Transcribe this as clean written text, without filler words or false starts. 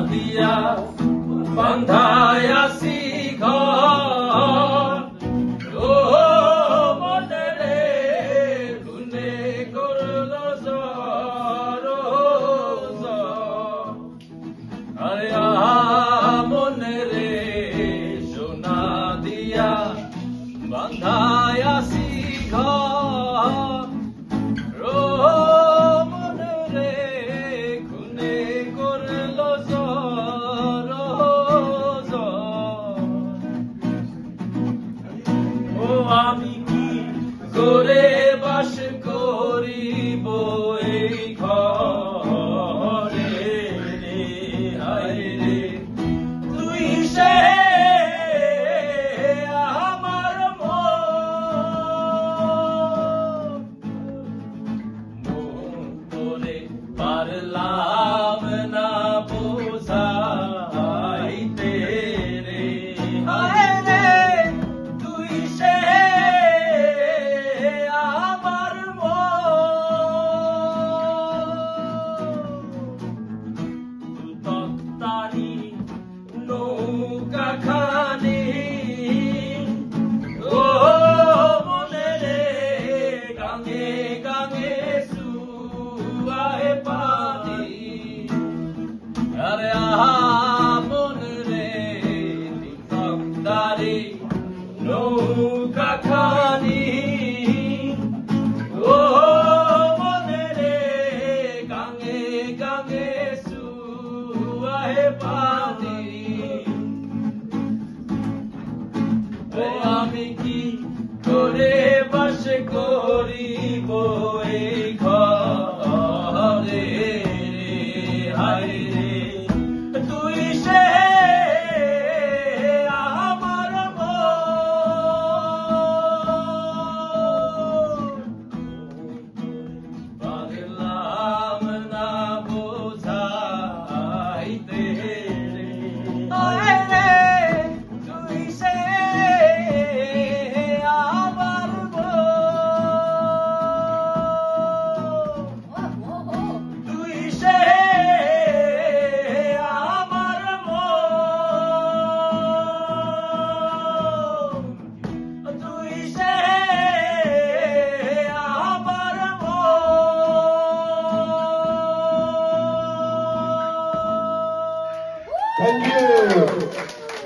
দিয়া বান্ধায় আসি ঘর ও মনে রে গুনে করল জ্বর আরে মনে রে সোনা দিয়া বান্ধায় আসি ঘর মনে রে খুনে করল জ্বর ও আমি কি করে বাস করিব এই ঘরে রে হায় রে তুই সে আমার মন করে পারলাম না বোঝাইতে রে হায় রে তুই সে আমার তত্তারি নৌকা খানি ও মনে রে গাঙে গাঙে সুয়ায় পানি আরে মনে রে তত্তারি নৌকা খানি ও মনে রে গাঙে গাঙে সুয়ায় পানি